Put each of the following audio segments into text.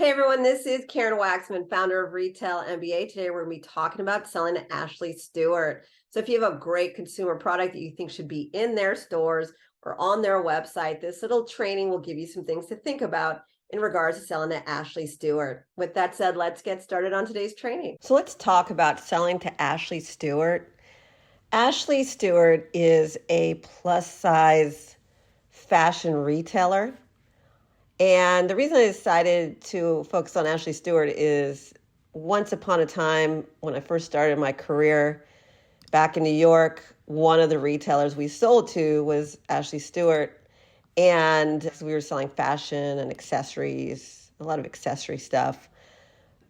Hey everyone, this is Karen Waksman, founder of Retail MBA. Today we're going to be talking about selling to Ashley Stewart. So if you have a great consumer product that you think should be in their stores or on their website, this little training will give you some things to think about in regards to selling to Ashley Stewart. With that said, let's get started on today's training. So let's talk about selling to Ashley Stewart. Ashley Stewart is a plus size fashion retailer. And the reason I decided to focus on Ashley Stewart is once upon a time when I first started my career back in New York, one of the retailers we sold to was Ashley Stewart. And we were selling fashion and accessories, a lot of accessory stuff.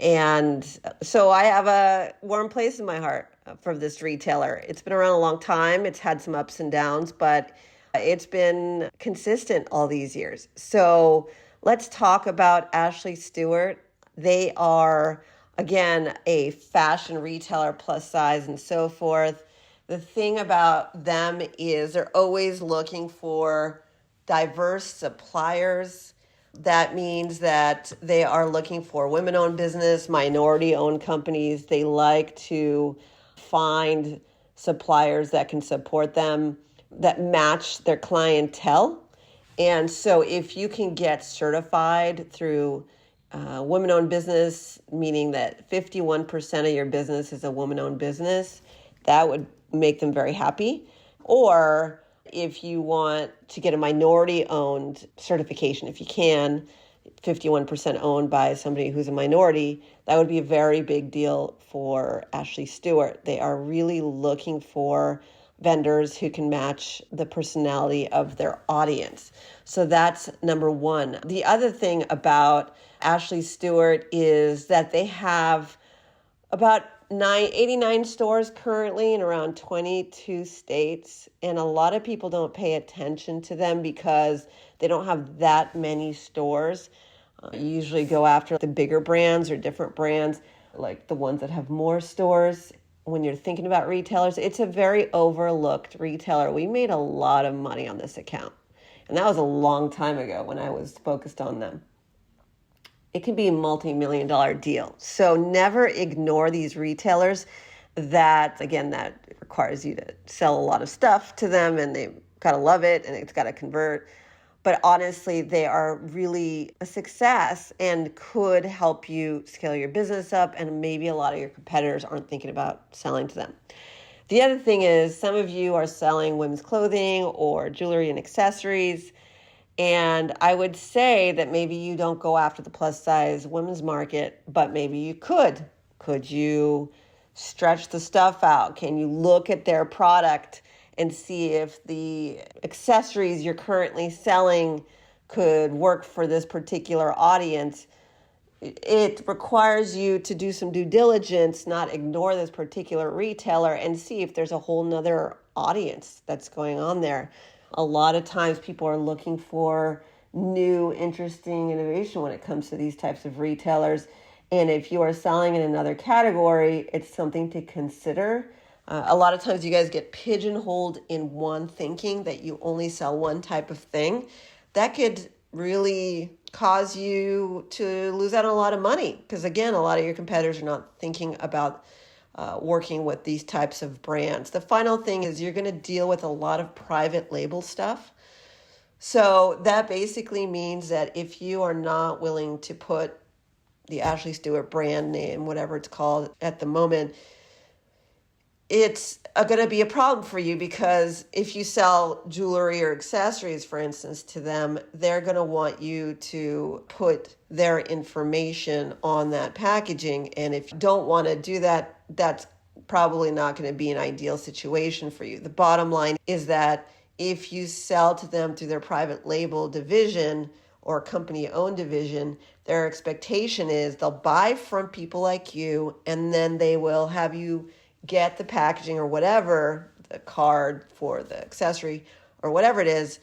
And so I have a warm place in my heart for this retailer. It's been around a long time. It's had some ups and downs, but it's been consistent all these years. So let's talk about Ashley Stewart. They are, again, a fashion retailer, plus size and so forth. The thing about them is they're always looking for diverse suppliers. That means that they are looking for women-owned business, minority-owned companies. They like to find suppliers that can support them, that match their clientele. And so if you can get certified through women-owned business, meaning that 51% of your business is a woman-owned business, that would make them very happy. Or if you want to get a minority-owned certification, if you can, 51% owned by somebody who's a minority, that would be a very big deal for Ashley Stewart. They are really looking for vendors who can match the personality of their audience. So that's number one. The other thing about Ashley Stewart is that they have about 89 stores currently in around 22 states. And a lot of people don't pay attention to them because they don't have that many stores. You usually go after the bigger brands or different brands, like the ones that have more stores. When you're thinking about retailers, it's a very overlooked retailer. We made a lot of money on this account. And that was a long time ago when I was focused on them. It can be a multi-million-dollar deal. So never ignore these retailers that requires you to sell a lot of stuff to them, and they've got to love it and it's got to convert. But honestly, they are really a success and could help you scale your business up, and maybe a lot of your competitors aren't thinking about selling to them. The other thing is some of you are selling women's clothing or jewelry and accessories, and I would say that maybe you don't go after the plus size women's market, but maybe you could. Could you stretch the stuff out? Can you look at their product and see if the accessories you're currently selling could work for this particular audience? It requires you to do some due diligence, not ignore this particular retailer, and see if there's a whole nother audience that's going on there. A lot of times people are looking for new, interesting innovation when it comes to these types of retailers. And if you are selling in another category, it's something to consider. A lot of times you guys get pigeonholed in one thinking that you only sell one type of thing. That could really cause you to lose out on a lot of money because, again, a lot of your competitors are not thinking about working with these types of brands. The final thing is you're going to deal with a lot of private label stuff. So that basically means that if you are not willing to put the Ashley Stewart brand name, whatever it's called at the moment, it's going to be a problem for you because if you sell jewelry or accessories, for instance, to them, they're going to want you to put their information on that packaging. And if you don't want to do that, that's probably not going to be an ideal situation for you. The bottom line is that if you sell to them through their private label division or company-owned division, their expectation is they'll buy from people like you, and then they will have you get the packaging or whatever, the card for the accessory or whatever it is,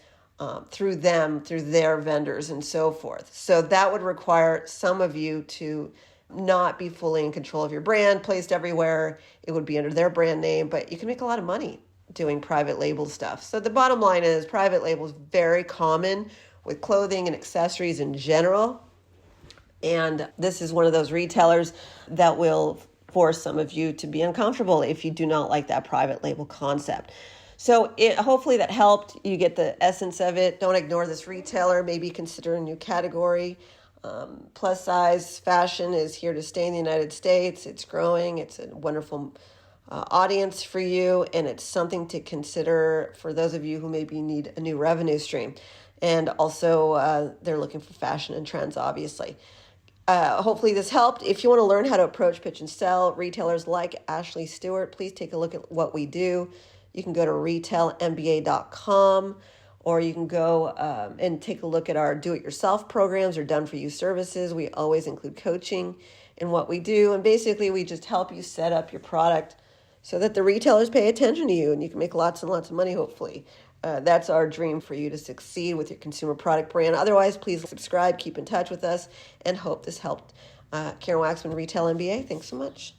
through them, through their vendors and so forth. So that would require some of you to not be fully in control of your brand placed everywhere. It would be under their brand name, but you can make a lot of money doing private label stuff. So the bottom line is private label is very common with clothing and accessories in general. And this is one of those retailers that will force some of you to be uncomfortable if you do not like that private label concept. So hopefully that helped. You get the essence of it. Don't ignore this retailer. Maybe consider a new category. Plus size fashion is here to stay in the United States. It's growing. It's a wonderful audience for you, and it's something to consider for those of you who maybe need a new revenue stream. And also, they're looking for fashion and trends, obviously. Hopefully this helped. If you want to learn how to approach, pitch, and sell retailers like Ashley Stewart, please take a look at what we do. You can go to retailmba.com, or you can go and take a look at our do-it-yourself programs or done-for-you services. We always include coaching in what we do. And basically, we just help you set up your product so that the retailers pay attention to you and you can make lots and lots of money, hopefully. That's our dream for you to succeed with your consumer product brand. Otherwise, please subscribe, keep in touch with us, and hope this helped. Karen Waksman, Retail MBA. Thanks so much.